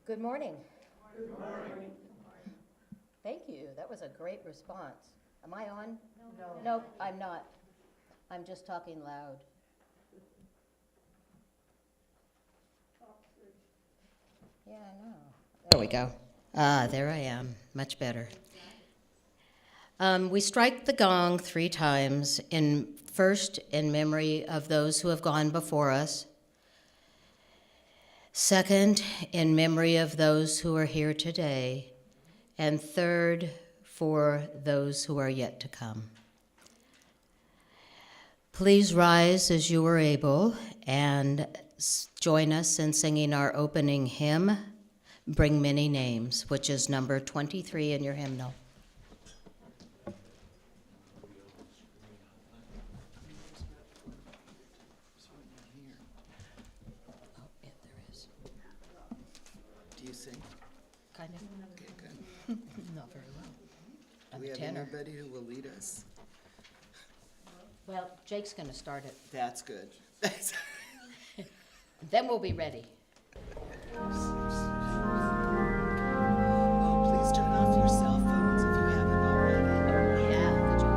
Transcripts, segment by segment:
Good morning. Good morning. Thank you. That was a great response. Am I on? No. No, I'm not. I'm just talking loud. Yeah, I know. There we go. There I am. Much better. We strike the gong 3 times, first in memory of those who have gone before us, second in memory of those who are here today, and third for those who are yet to come. Please rise as you are able and join us in singing our opening hymn, Bring Many Names, which is number 23 in your hymnal. Kind of. Okay, good. Not very well. Do I'm we a have tenor. anybody who will lead us? Well, Jake's going to start it. That's good. Then we'll be ready. Oh, please turn off your cell phones if you haven't already. Yeah, good job.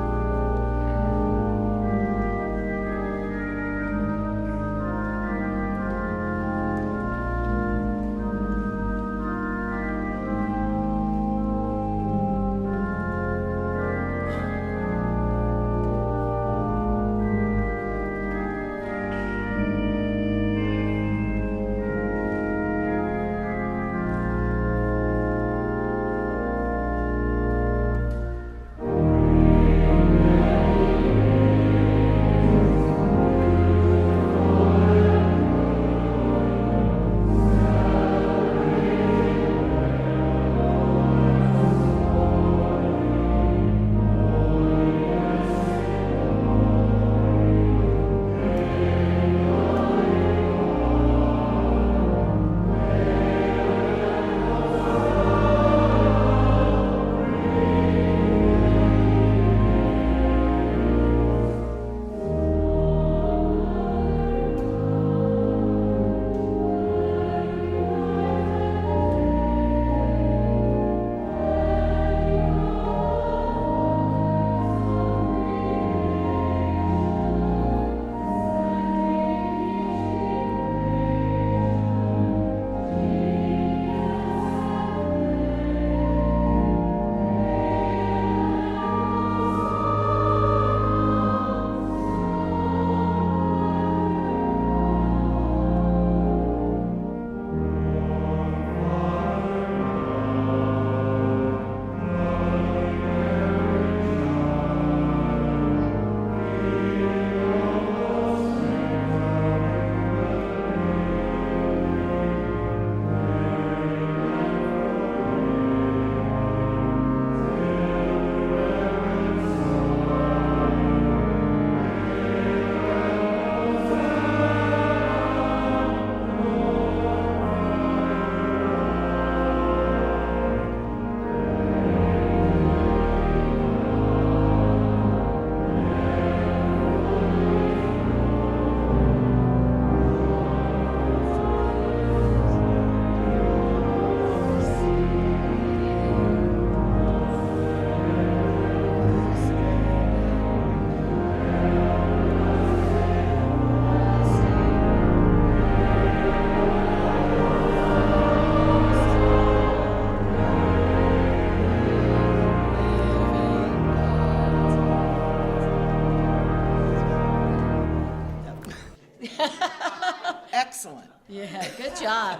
Excellent. Yeah, good job.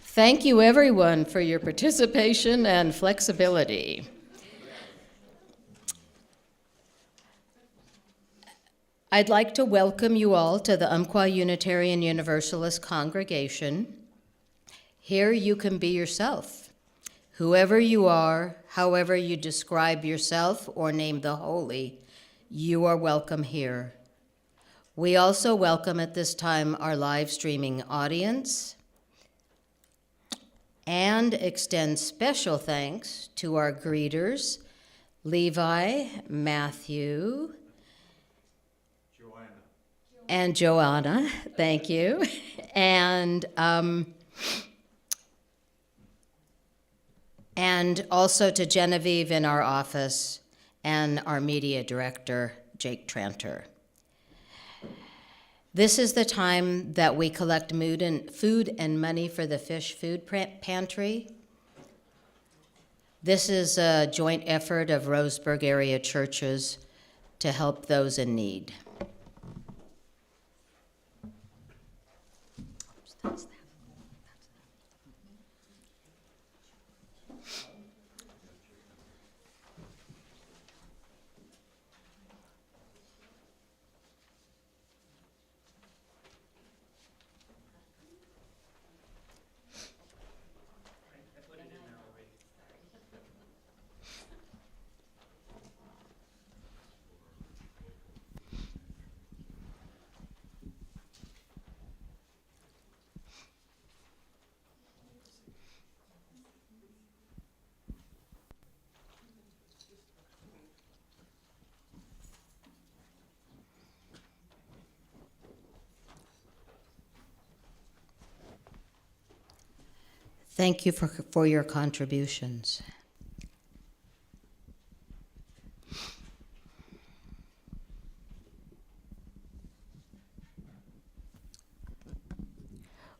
Thank you, everyone, for your participation and flexibility. I'd like to welcome you all to the Umpqua Unitarian Universalist congregation. Here you can be yourself. Whoever you are, however you describe yourself or name the holy, you are welcome here. We also welcome at this time our live streaming audience and extend special thanks to our greeters, Levi, Matthew, And Joanna, thank you. And also to Genevieve in our office and our media director, Jake Tranter. This is the time that we collect food and money for the Fish Food Pantry. This is a joint effort of Roseburg area churches to help those in need. Thank you for your contributions.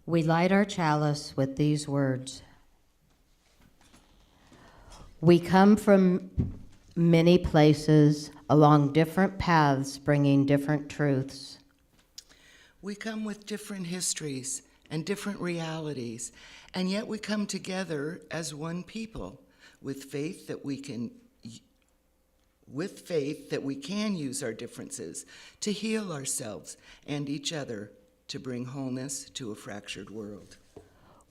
We light our chalice with these words. We come from many places, along different paths, bringing different truths. We come with different histories and different realities, and yet we come together as one people with faith that we can use our differences to heal ourselves and each other, to bring wholeness to a fractured world.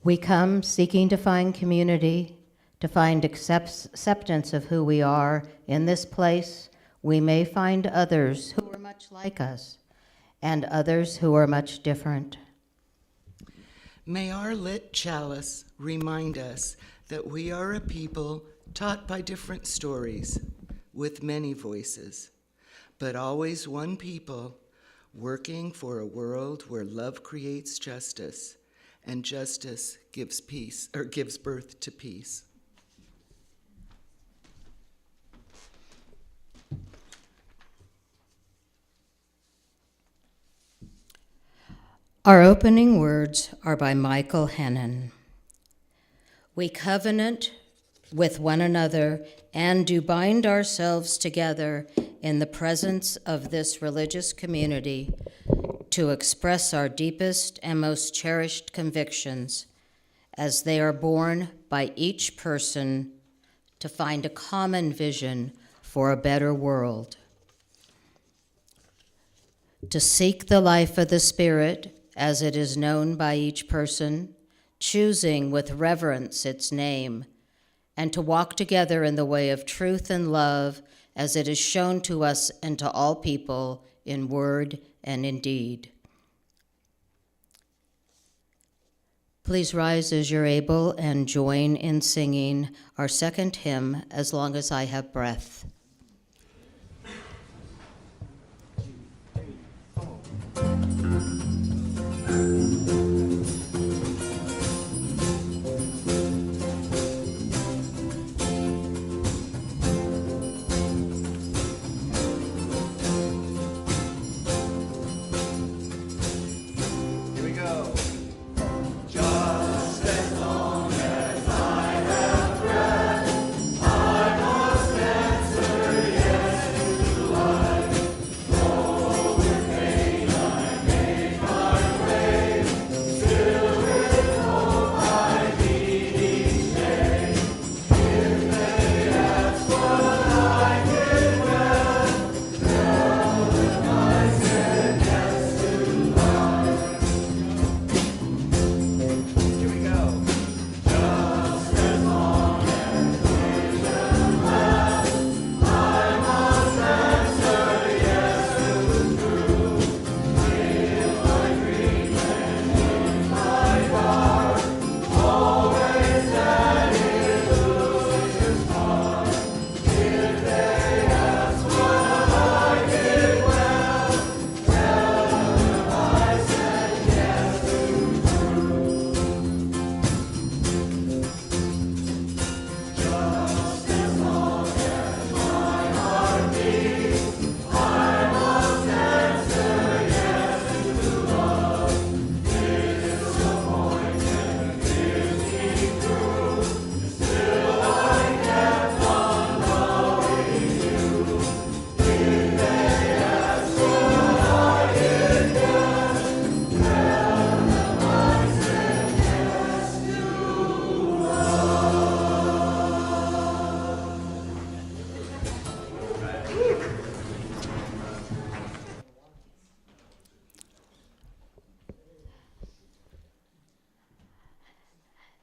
We come seeking to find community, to find acceptance of who we are. In this place, we may find others who are much like us and others who are much different. May our lit chalice remind us that we are a people taught by different stories, with many voices, but always one people working for a world where love creates justice and justice gives peace, or gives birth to peace. Our opening words are by Michael Hennon. We covenant with one another and do bind ourselves together in the presence of this religious community to express our deepest and most cherished convictions as they are born by each person to find a common vision for a better world. To seek the life of the Spirit as it is known by each person, choosing with reverence its name, and to walk together in the way of truth and love as it is shown to us and to all people in word and in deed. Please rise as you're able and join in singing our second hymn, As Long as I Have Breath. Dance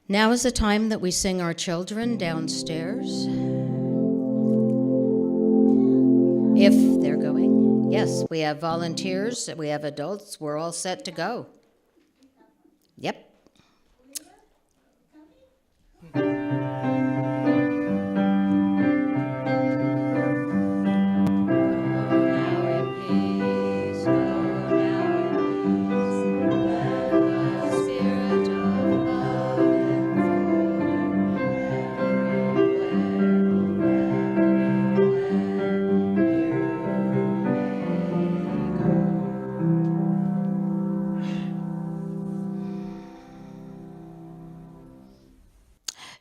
Now is the time that we sing our children downstairs. If they're going. Yes, we have volunteers, we have adults, we're all set to go. Yep.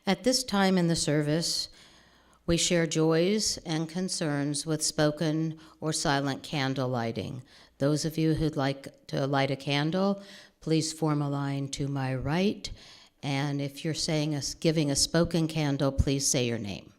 At this time in the service, we share joys and concerns with spoken or silent candle lighting. Those of you who'd like to light a candle, please form a line to my right. And if you're giving a spoken candle, please say your name.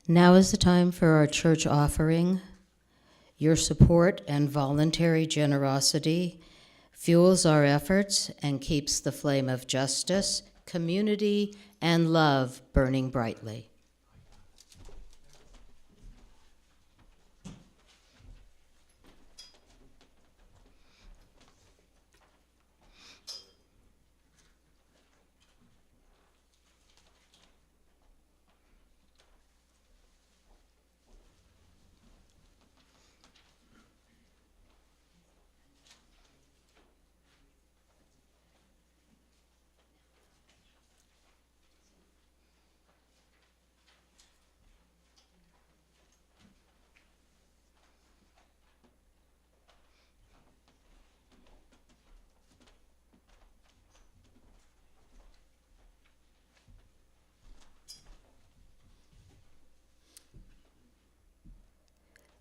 Now is the time for our church offering. Your support and voluntary generosity fuels our efforts and keeps the flame of justice, community, and love burning brightly.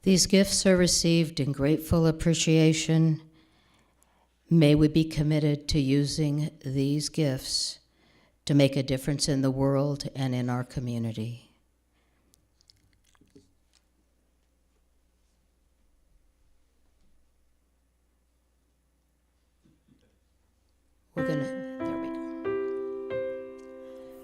These gifts are received in grateful appreciation. May we be committed to using these gifts to make a difference in the world and in our community. There we go.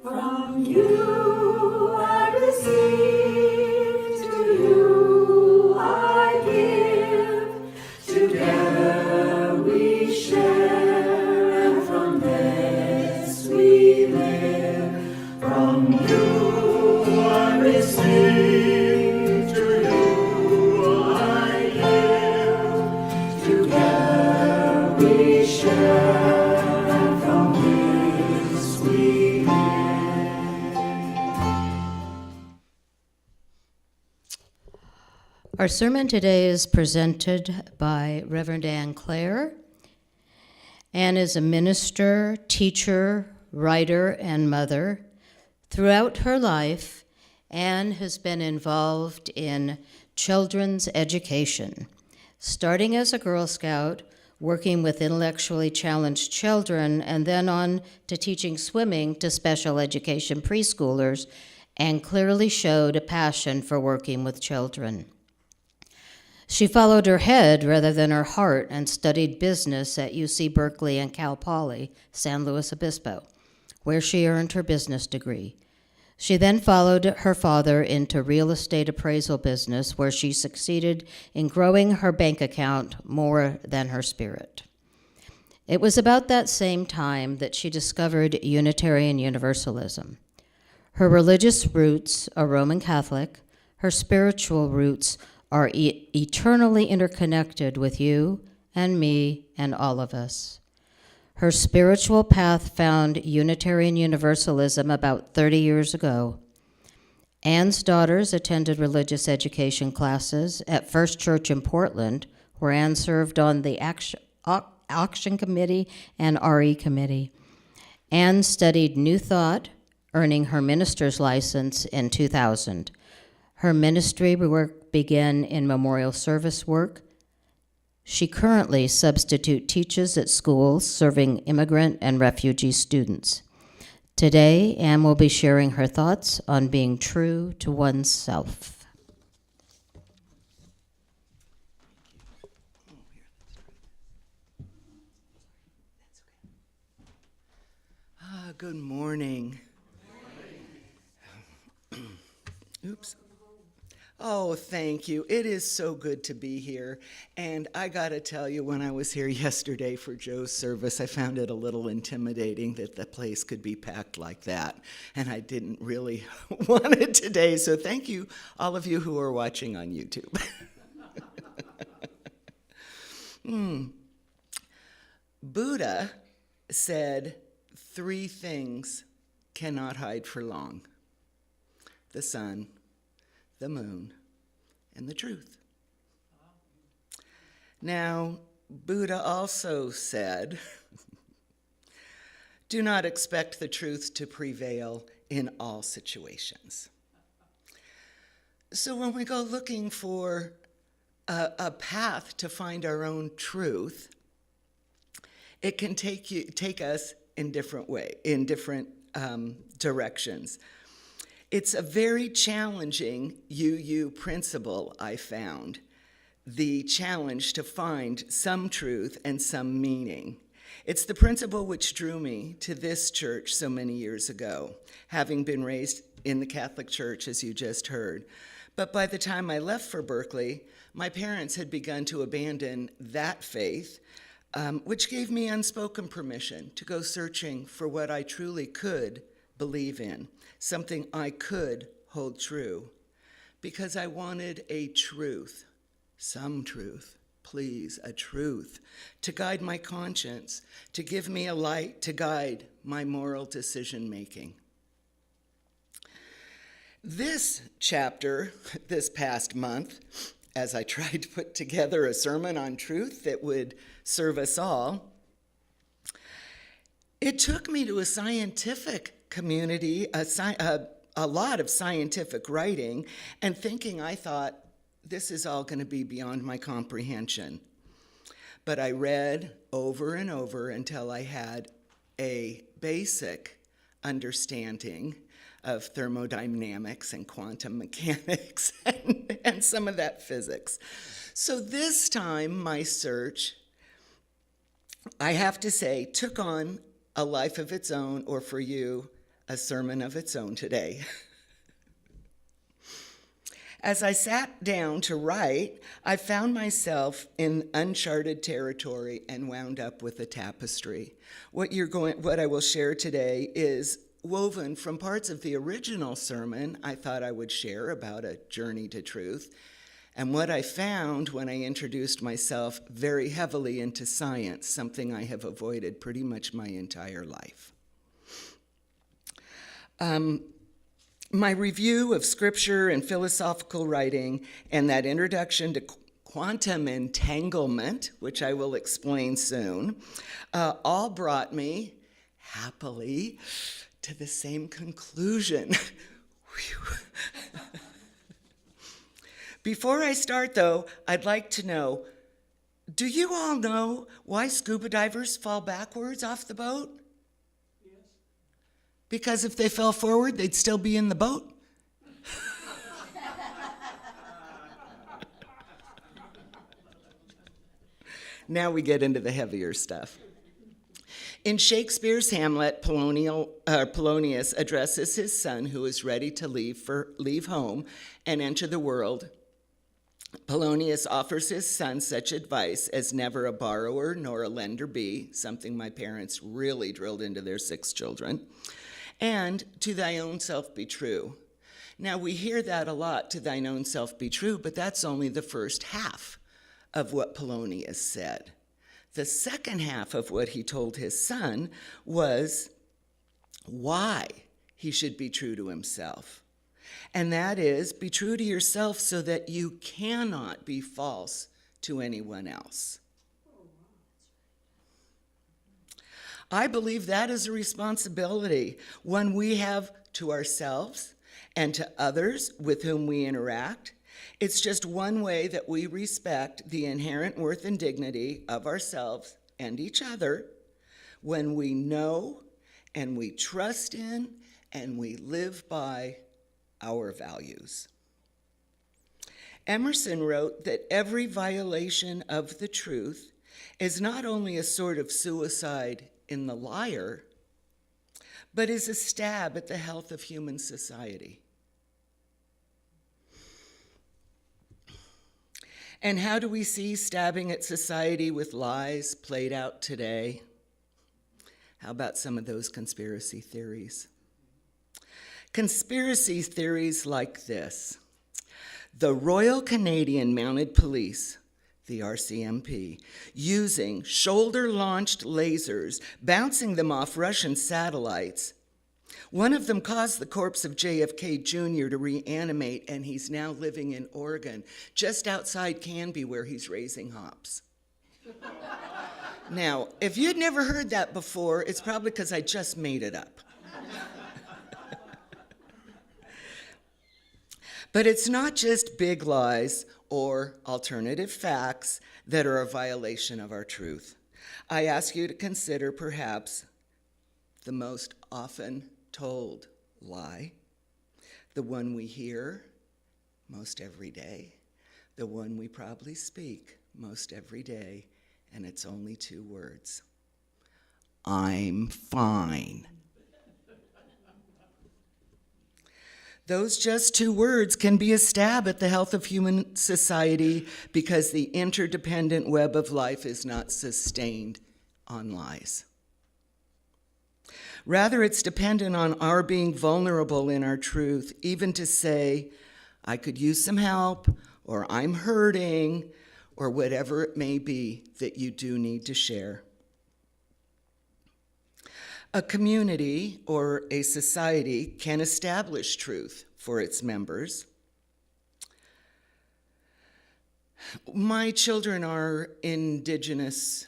From you I receive, to you I give. Together we share, and from this we live. From you I receive, to you I give. Together we share. Our sermon today is presented by Reverend Anne Clare. Anne is a minister, teacher, writer, and mother. Throughout her life, Anne has been involved in children's education, starting as a Girl Scout, working with intellectually challenged children, and then on to teaching swimming to special education preschoolers, and clearly showed a passion for working with children. She followed her head rather than her heart and studied business at UC Berkeley and Cal Poly, San Luis Obispo, where she earned her business degree. She then followed her father into real estate appraisal business, where she succeeded in growing her bank account more than her spirit. It was about that same time that she discovered Unitarian Universalism. Her religious roots are Roman Catholic. Her spiritual roots are eternally interconnected with you and me and all of us. Her spiritual path found Unitarian Universalism about 30 years ago. Anne's daughters attended religious education classes at First Church in Portland, where Anne served on the Auction Committee and RE Committee. Anne studied New Thought, earning her minister's license in 2000. Her ministry work began in memorial service work. She currently substitute teaches at schools serving immigrant and refugee students. Today, Anne will be sharing her thoughts on being true to oneself. Good morning. Oops. Oh, thank you. It is so good to be here. And I got to tell you, when I was here yesterday for Joe's service, I found it a little intimidating that the place could be packed like that. And I didn't really want it today. So thank you, all of you who are watching on YouTube. Buddha said 3 things cannot hide for long: the sun, the moon, and the truth. Now, Buddha also said, do not expect the truth to prevail in all situations. So when we go looking for a path to find our own truth, it can take us in different directions. It's a very challenging UU principle, I found. The challenge to find some truth and some meaning. It's the principle which drew me to this church so many years ago, having been raised in the Catholic Church, as you just heard. But by the time I left for Berkeley, my parents had begun to abandon that faith, which gave me unspoken permission to go searching for what I truly could believe in, something I could hold true, because I wanted a truth, some truth, please, a truth, to guide my conscience, to give me a light to guide my moral decision-making. This chapter, this past month, as I tried to put together a sermon on truth that would serve us all, it took me to a scientific community, a lot of scientific writing, and thinking I thought, this is all going to be beyond my comprehension. But I read over and over until I had a basic understanding of thermodynamics and quantum mechanics and some of that physics. So this time, my search, I have to say, took on a life of its own, or for you, a sermon of its own today. As I sat down to write, I found myself in uncharted territory and wound up with a tapestry. What I will share today is woven from parts of the original sermon I thought I would share about a journey to truth, and what I found when I introduced myself very heavily into science, something I have avoided pretty much my entire life. My review of scripture and philosophical writing and that introduction to quantum entanglement, which I will explain soon, all brought me happily to the same conclusion. Before I start, though, I'd like to know, do you all know why scuba divers fall backwards off the boat? Because if they fell forward, they'd still be in the boat. Now we get into the heavier stuff. In Shakespeare's Hamlet, Polonius addresses his son who is ready to leave home and enter the world. Polonius offers his son such advice as never a borrower nor a lender be, something my parents really drilled into their 6 children, and to thy own self be true. Now we hear that a lot, to thine own self be true, but that's only the first half of what Polonius said. The second half of what he told his son was why he should be true to himself. And that is, be true to yourself so that you cannot be false to anyone else. I believe that is a responsibility, one we have to ourselves and to others with whom we interact. It's just one way that we respect the inherent worth and dignity of ourselves and each other when we know and we trust in and we live by our values. Emerson wrote that every violation of the truth is not only a sort of suicide in the liar, but is a stab at the health of human society. And how do we see stabbing at society with lies played out today? How about some of those conspiracy theories? Conspiracy theories like this: the Royal Canadian Mounted Police, the RCMP, using shoulder-launched lasers, bouncing them off Russian satellites. One of them caused the corpse of JFK Jr. to reanimate, and he's now living in Oregon, just outside Canby, where he's raising hops. Now, if you'd never heard that before, it's probably because I just made it up. But it's not just big lies or alternative facts that are a violation of our truth. I ask you to consider perhaps the most often told lie. the one we hear most every day, the one we probably speak most every day, and it's only 2 words. I'm fine. Those just 2 words can be a stab at the health of human society because the interdependent web of life is not sustained on lies. Rather, it's dependent on our being vulnerable in our truth, even to say, I could use some help, or I'm hurting, or whatever it may be that you do need to share. A community or a society can establish truth for its members. My children are Indigenous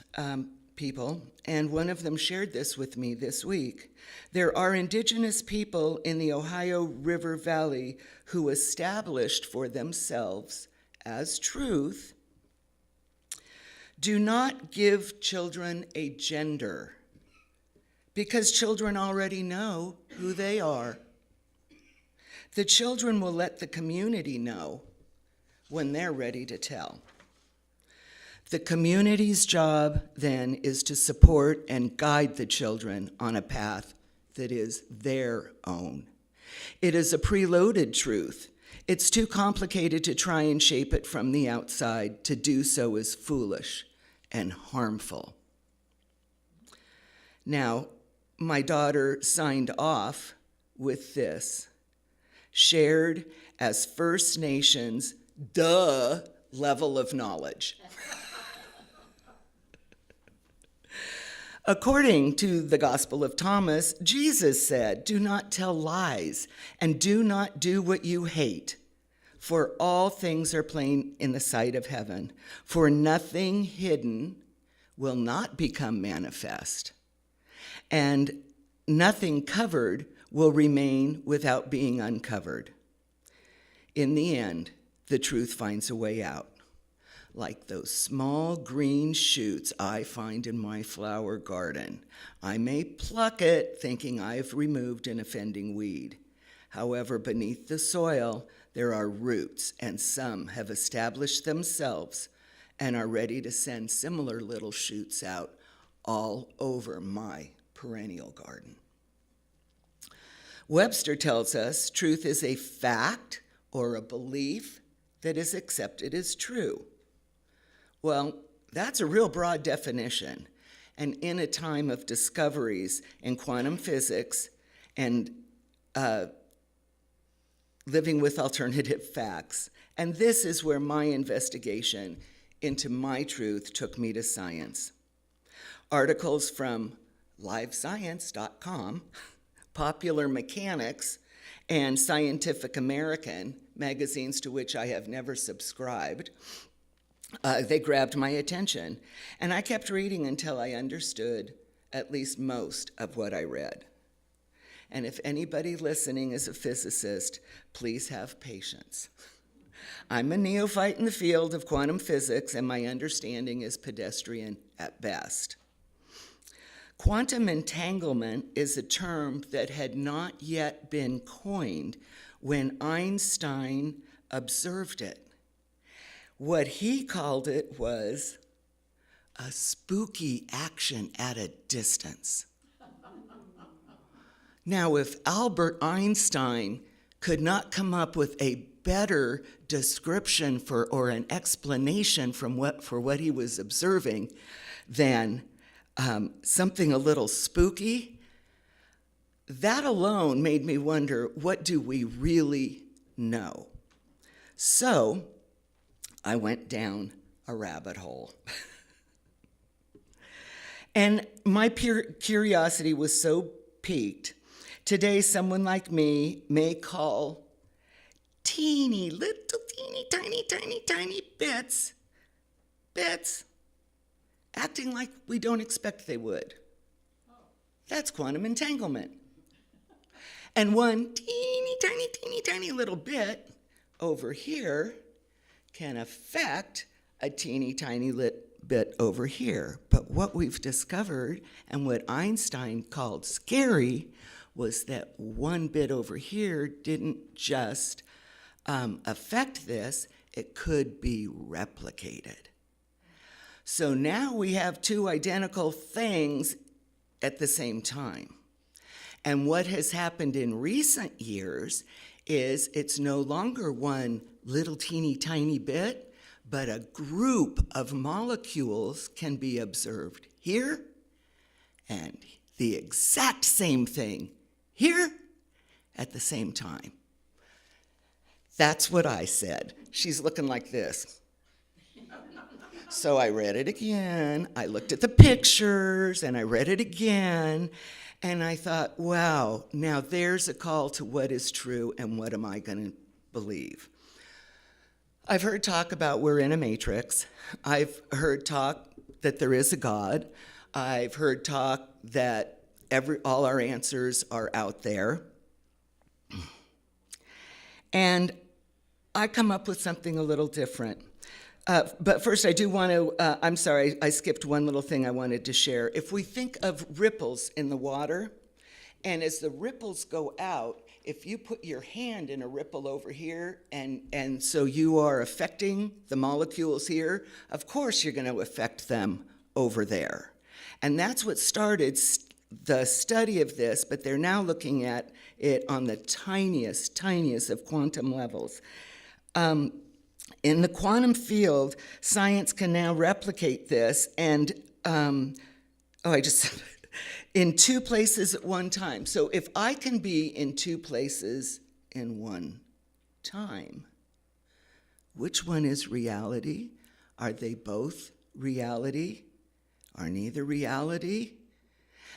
people, and one of them shared this with me this week. There are Indigenous people in the Ohio River Valley who established for themselves as truth, do not give children a gender, because children already know who they are. The children will let the community know when they're ready to tell. The community's job then is to support and guide the children on a path that is their own. It is a preloaded truth. It's too complicated to try and shape it from the outside. To do so is foolish and harmful. Now, my daughter signed off with this, shared as First Nations, level of knowledge. According to the Gospel of Thomas, Jesus said, do not tell lies and do not do what you hate, for all things are plain in the sight of heaven. For nothing hidden will not become manifest, and nothing covered will remain without being uncovered. In the end, the truth finds a way out, like those small green shoots I find in my flower garden. I may pluck it, thinking I've removed an offending weed. However, beneath the soil, there are roots, and some have established themselves and are ready to send similar little shoots out all over my perennial garden. Webster tells us truth is a fact or a belief that is accepted as true. Well, that's a real broad definition. And in a time of discoveries in quantum physics and living with alternative facts, and this is where my investigation into my truth took me to science. Articles from LiveScience.com, Popular Mechanics, and Scientific American, magazines to which I have never subscribed, they grabbed my attention, and I kept reading until I understood at least most of what I read. And if anybody listening is a physicist, please have patience. I'm a neophyte in the field of quantum physics, and my understanding is pedestrian at best. Quantum entanglement is a term that had not yet been coined when Einstein observed it. What he called it was a spooky action at a distance. Now, if Albert Einstein could not come up with a better description or an explanation for what he was observing than something a little spooky, that alone made me wonder, what do we really know? So I went down a rabbit hole. And my curiosity was so piqued. Today, someone like me may call teeny tiny bits, acting like we don't expect they would. That's quantum entanglement. And one teeny tiny little bit over here can affect a teeny tiny bit over here. But what we've discovered, and what Einstein called scary, was that one bit over here didn't just affect this, it could be replicated. So now we have two identical things at the same time. And what has happened in recent years is it's no longer one little teeny tiny bit, but a group of molecules can be observed here, and the exact same thing here at the same time. That's what I said. She's looking like this. So I read it again, I looked at the pictures, and I read it again, and I thought, wow, now there's a call to what is true and what am I going to believe. I've heard talk about we're in a matrix. I've heard talk that there is a God. I've heard talk that all our answers are out there. And I come up with something a little different. But first, I do want to, I'm sorry, I skipped one little thing I wanted to share. If we think of ripples in the water, and as the ripples go out, if you put your hand in a ripple over here, and so you are affecting the molecules here, of course you're going to affect them over there. And that's what started the study of this, but they're now looking at it on the tiniest of quantum levels. In the quantum field, science can now replicate this, and in two places at one time. So if I can be in two places in one time, which one is reality? Are they both reality? Are neither reality?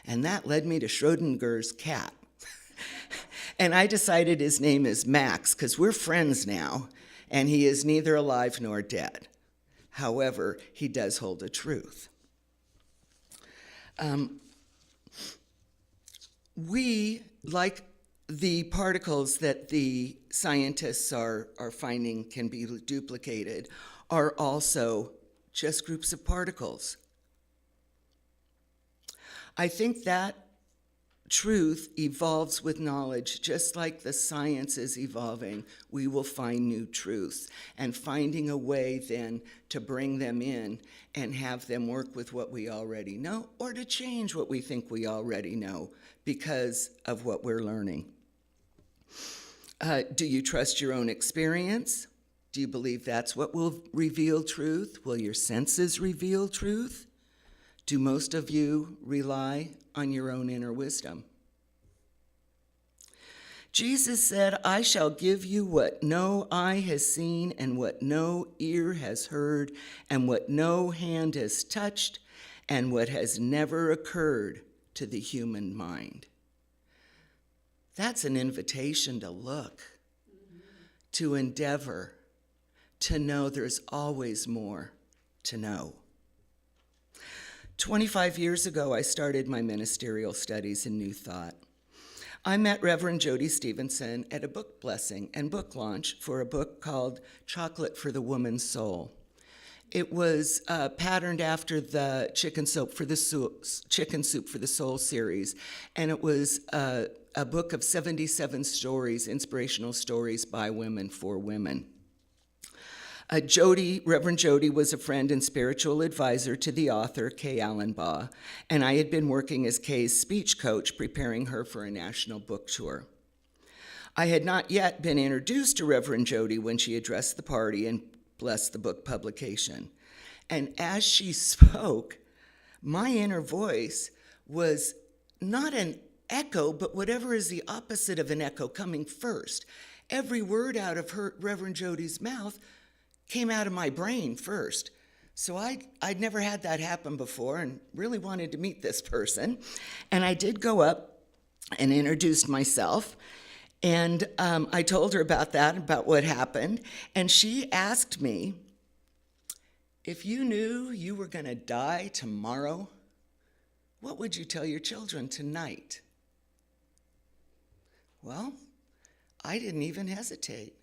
And that led me to Schrodinger's cat. And I decided his name is Max, because we're friends now, and he is neither alive nor dead. However, he does hold a truth. We, like the particles that the scientists are finding can be duplicated, are also just groups of particles. I think that truth evolves with knowledge, just like the science is evolving. We will find new truths, and finding a way then to bring them in and have them work with what we already know, or to change what we think we already know because of what we're learning. Do you trust your own experience? Do you believe that's what will reveal truth? Will your senses reveal truth? Do most of you rely on your own inner wisdom? Jesus said, I shall give you what no eye has seen, and what no ear has heard, and what no hand has touched, and what has never occurred to the human mind. That's an invitation to look, to endeavor, to know there's always more to know. 25 years ago, I started my ministerial studies in New Thought. I met Reverend Jody Stevenson at a book blessing and book launch for a book called Chocolate for the Woman's Soul. It was patterned after the Chicken Soup for the Soul series, and it was a book of 77 stories, inspirational stories by women for women. Reverend Jody was a friend and spiritual advisor to the author, Kay Allenbaugh, and I had been working as Kay's speech coach, preparing her for a national book tour. I had not yet been introduced to Reverend Jody when she addressed the party and blessed the book publication. And as she spoke, my inner voice was not an echo, but whatever is the opposite of an echo coming first. Every word out of Reverend Jody's mouth came out of my brain first. So I'd never had that happen before and really wanted to meet this person. And I did go up and introduced myself. And I told her about that, about what happened. And she asked me, if you knew you were going to die tomorrow, what would you tell your children tonight? Well, I didn't even hesitate.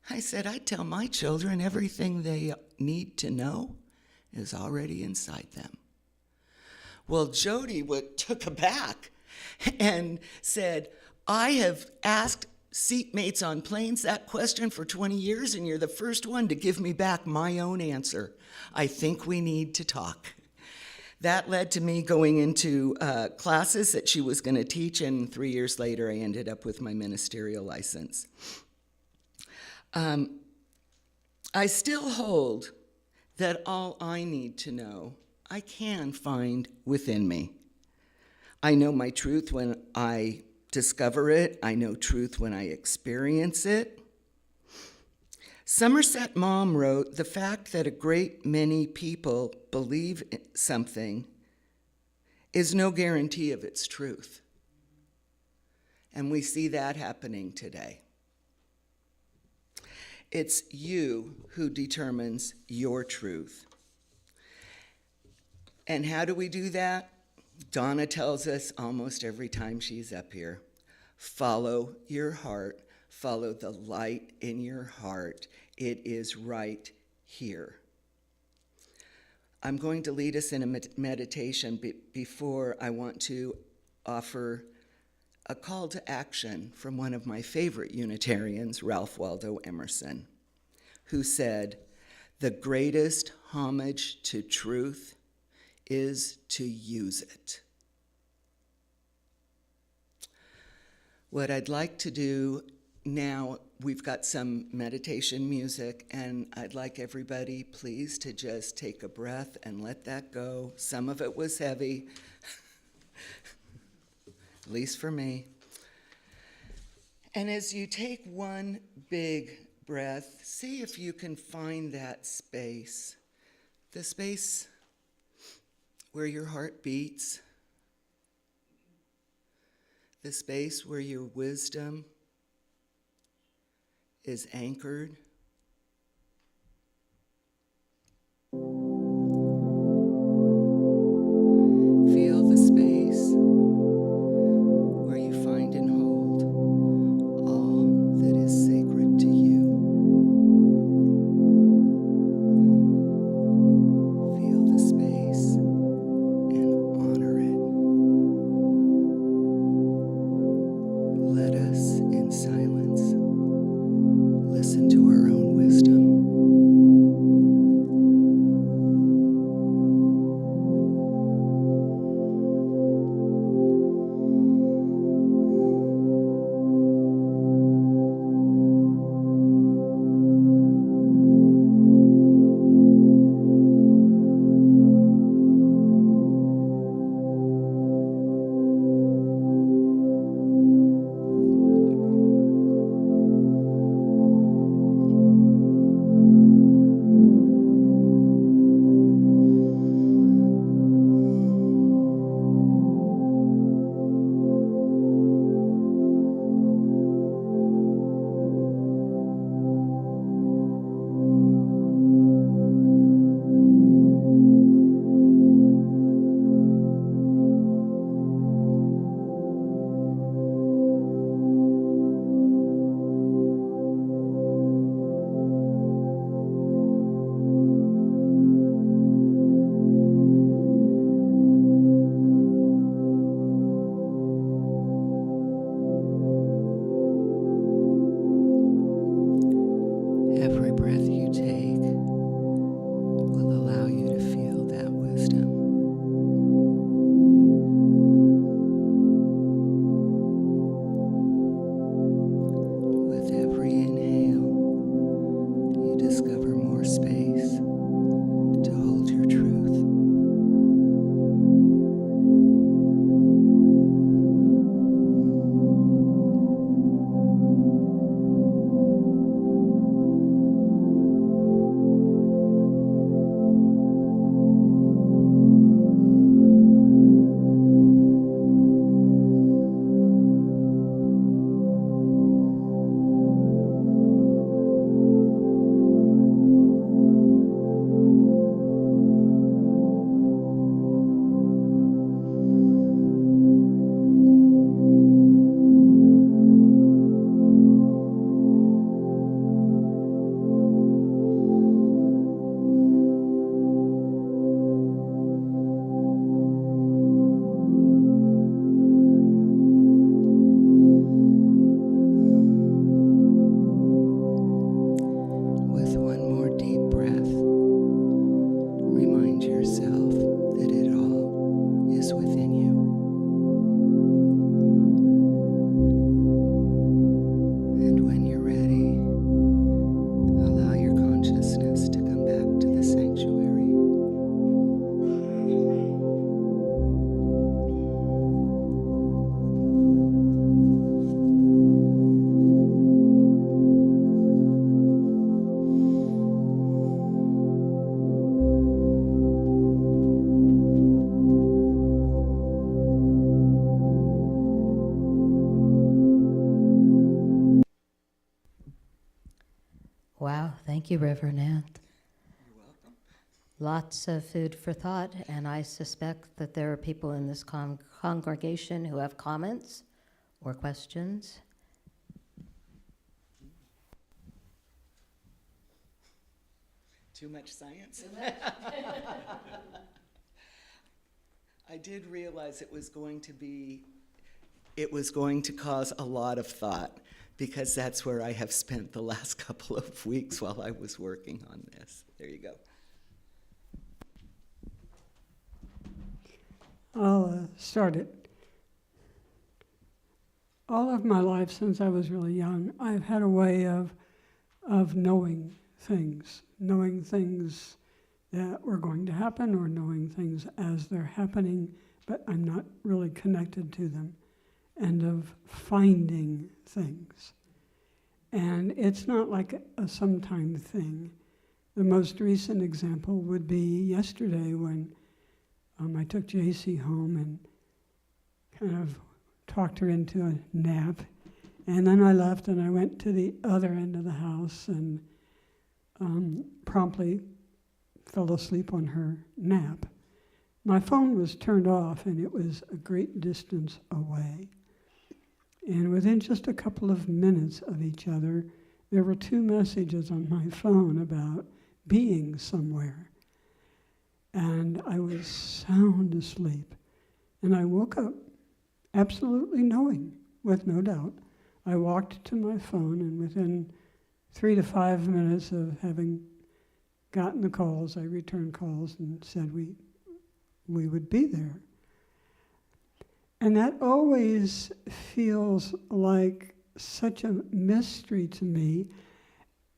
I said, I'd tell my children everything they need to know is already inside them. Well, Jody took aback, and said, I have asked seatmates on planes that question for 20 years, and you're the first one to give me back my own answer. I think we need to talk. That led to me going into classes that she was going to teach, and 3 years later, I ended up with my ministerial license. I still hold that all I need to know, I can find within me. I know my truth when I discover it. I know truth when I experience it. Somerset Maugham wrote, the fact that a great many people believe something is no guarantee of its truth. And we see that happening today. It's you who determines your truth. And how do we do that? Donna tells us almost every time she's up here, follow your heart, follow the light in your heart. It is right here. I'm going to lead us in a meditation before I want to offer a call to action from one of my favorite Unitarians, Ralph Waldo Emerson, who said, the greatest homage to truth is to use it. What I'd like to do now, we've got some meditation music, and I'd like everybody, please, to just take a breath and let that go. Some of it was heavy, at least for me. And as you take one big breath, see if you can find that space, the space where your heart beats, the space where your wisdom is anchored. Feel the space where you find and hold all that is sacred to you. Feel the space and honor it. Let us, in silence, listen to our Wow, thank you, Reverend Ant. You're welcome. Lots of food for thought, and I suspect that there are people in this congregation who have comments or questions. Too much science? I did realize it was going to cause a lot of thought, because that's where I have spent the last couple of weeks while I was working on this. There you go. I'll start it. All of my life, since I was really young, I've had a way of knowing things that were going to happen, or knowing things as they're happening, but I'm not really connected to them, and of finding things. And it's not like a sometime thing. The most recent example would be yesterday when I took JC home and kind of talked her into a nap. And then I left and I went to the other end of the house and promptly fell asleep on her nap. My phone was turned off and it was a great distance away. And within just a couple of minutes of each other, there were 2 messages on my phone about being somewhere. And I was sound asleep. And I woke up absolutely knowing, with no doubt. I walked to my phone, and within 3 to 5 minutes of having gotten the calls, I returned calls and said we would be there. And that always feels like such a mystery to me.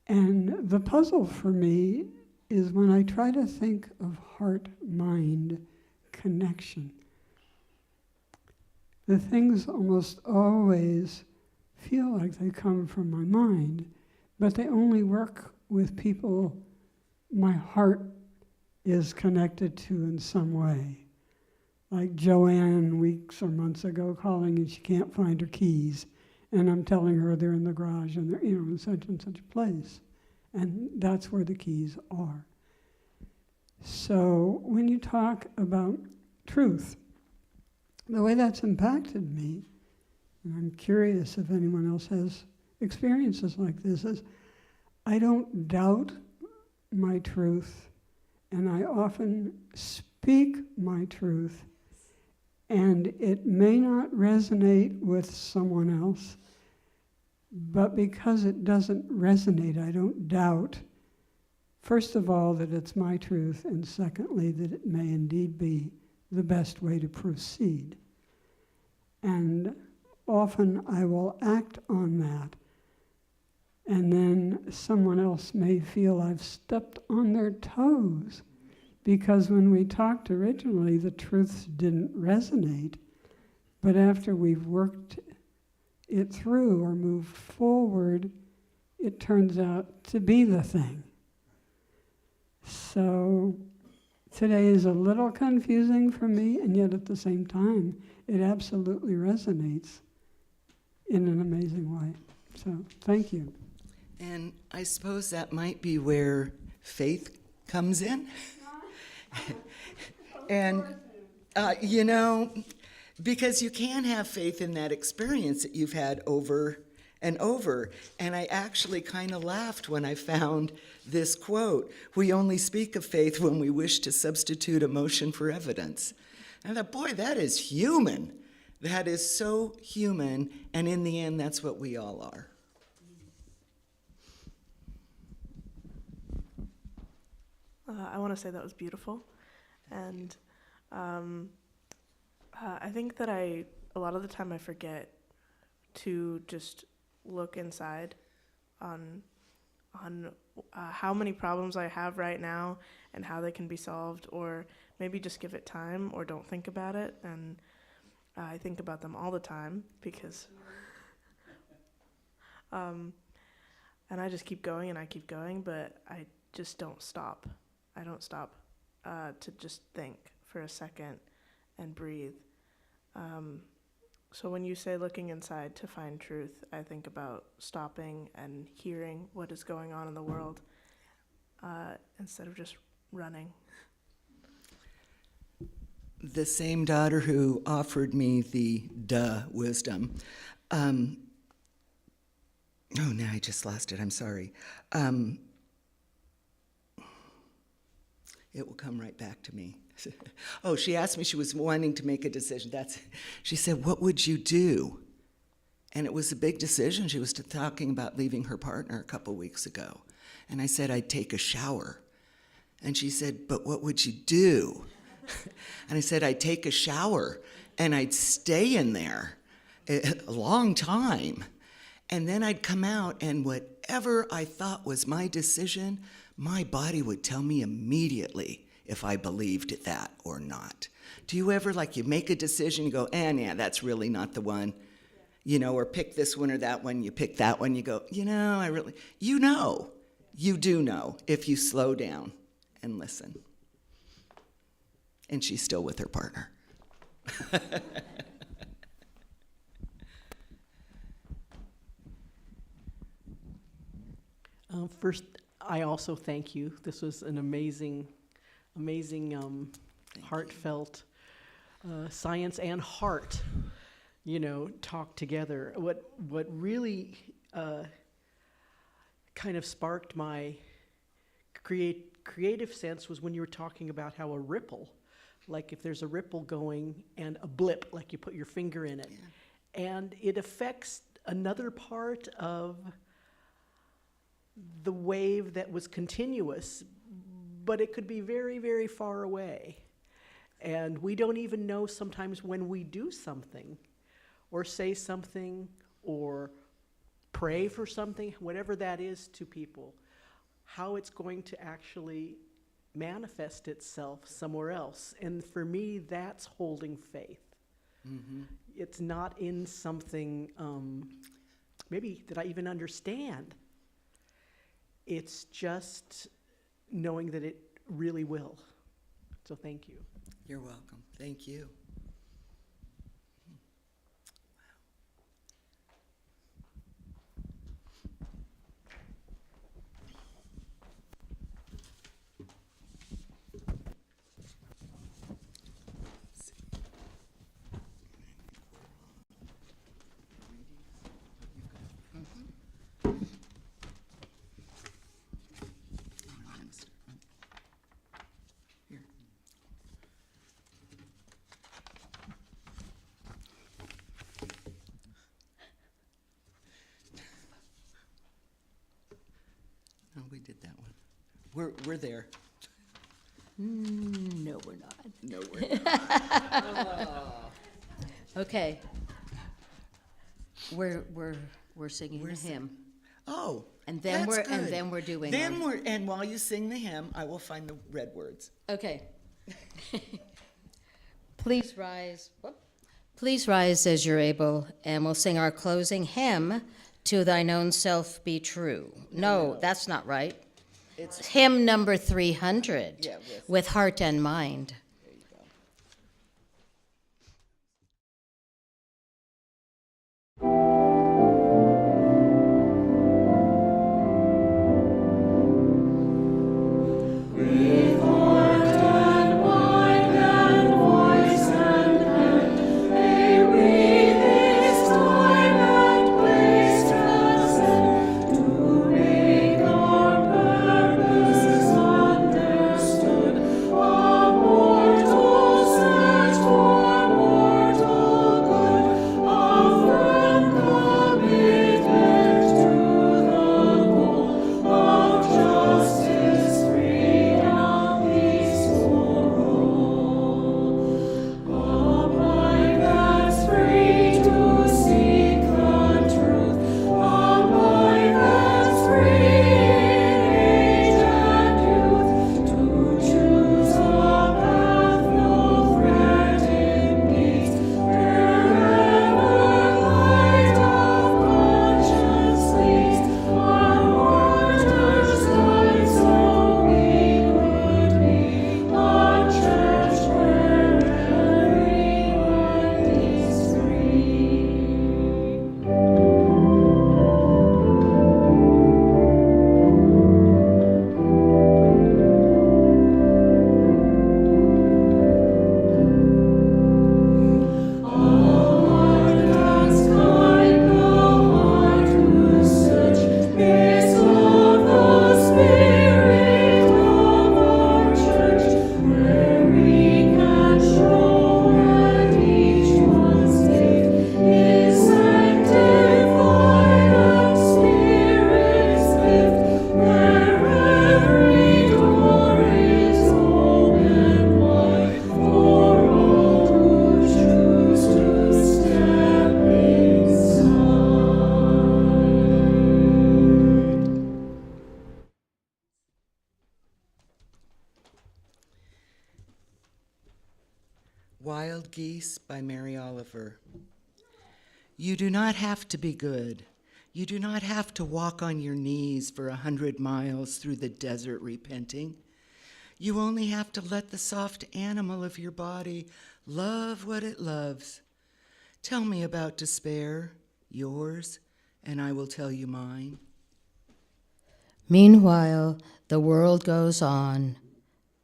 And the puzzle for me is when I try to think of heart-mind connection. The things almost always feel like they come from my mind, but they only work with people my heart is connected to in some way. Like Joanne weeks or months ago calling and she can't find her keys, and I'm telling her they're in the garage and they're in such and such a place. And that's where the keys are. So when you talk about truth, the way that's impacted me, and I'm curious if anyone else has experiences like this, is I don't doubt my truth, and I often speak my truth, and it may not resonate with someone else, but because it doesn't resonate, I don't doubt, first of all, that it's my truth, and secondly, that it may indeed be the best way to proceed. And often I will act on that, and then someone else may feel I've stepped on their toes, because when we talked originally, the truths didn't resonate, but after we've worked it through or moved forward, it turns out to be the thing. So today is a little confusing for me, and yet at the same time, it absolutely resonates in an amazing way. So thank you. And I suppose that might be where faith comes in. And, because you can have faith in that experience that you've had over and over. And I actually kind of laughed when I found this quote: "We only speak of faith when we wish to substitute emotion for evidence." And I thought, boy, that is human. That is so human. And in the end, that's what we all are. I want to say that was beautiful, and I think that a lot of the time I forget to just look inside on how many problems I have right now and how they can be solved, or maybe just give it time or don't think about it. And I think about them all the time because and I just keep going and I keep going, but I just don't stop. I don't stop to just think for a second and breathe. So when you say looking inside to find truth, I think about stopping and hearing what is going on in the world instead of just running. The same daughter who offered me the wisdom. Oh, now I just lost it. I'm sorry. It will come right back to me. Oh, she asked me, she was wanting to make a decision. She said, what would you do? And it was a big decision. She was talking about leaving her partner a couple weeks ago. And I said, I'd take a shower. And she said, but what would you do? And I said, I'd take a shower and I'd stay in there a long time. And then I'd come out, and whatever I thought was my decision, my body would tell me immediately if I believed that or not. Do you ever, you make a decision, you go, yeah, that's really not the one, or pick this one or that one, you pick that one, you go, you do know if you slow down and listen. And she's still with her partner. First, I also thank you. This was an amazing, heartfelt, science and heart, talk together. What really kind of sparked my creative sense was when you were talking about how a ripple, like if there's a ripple going and a blip, like you put your finger in it, and it affects another part of the wave that was continuous, but it could be very, very far away. And we don't even know sometimes when we do something or say something or pray for something, whatever that is to people, how it's going to actually manifest itself somewhere else. And for me, that's holding faith. Mm-hmm. It's not in something maybe that I even understand. It's just knowing that it really will. So thank you. You're welcome. Thank you. Oh, we did that one. We're there. No, we're not. No, we're not. Okay. We're singing the hymn. Oh, And then that's we're good. doing Then and while you sing the hymn, I will find the red words. Okay. Please rise. Please rise as you're able, and we'll sing our closing hymn, To Thine Own Self Be True. No, that's not right. It's Hymn number 300, Yeah, with heart and mind. Understood, a more Wild Geese by Mary Oliver. You do not have to be good. You do not have to walk on your knees for 100 miles through the desert repenting. You only have to let the soft animal of your body love what it loves. Tell me about despair, yours, and I will tell you mine. Meanwhile, the world goes on.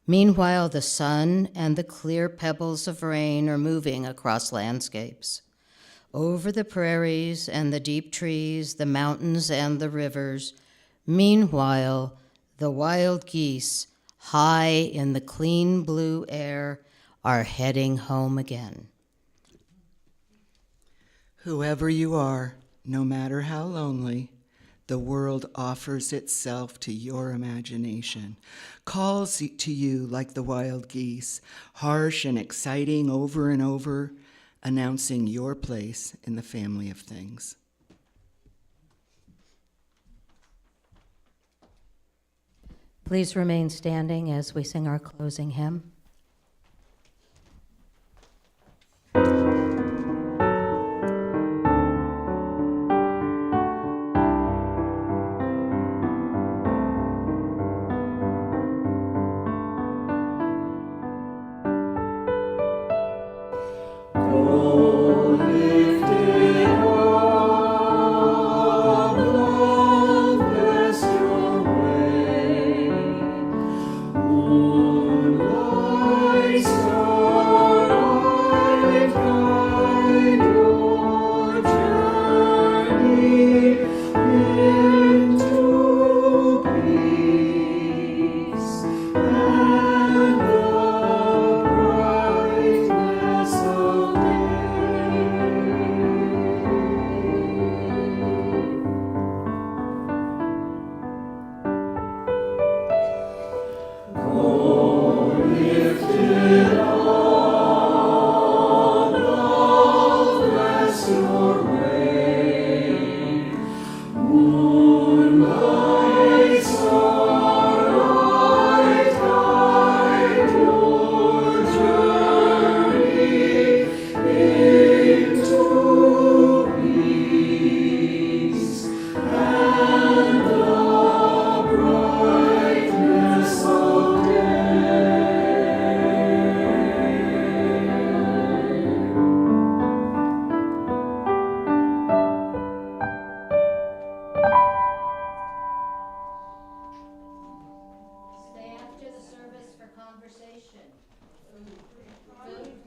Meanwhile, the sun and the clear pebbles of rain are moving across landscapes. Over the prairies and the deep trees, the mountains and the rivers. Meanwhile, the wild geese, high in the clean blue air, are heading home again. Whoever you are, no matter how lonely, the world offers itself to your imagination, calls to you like the wild geese, harsh and exciting over and over, announcing your place in the family of things. Please remain standing as we sing our closing hymn.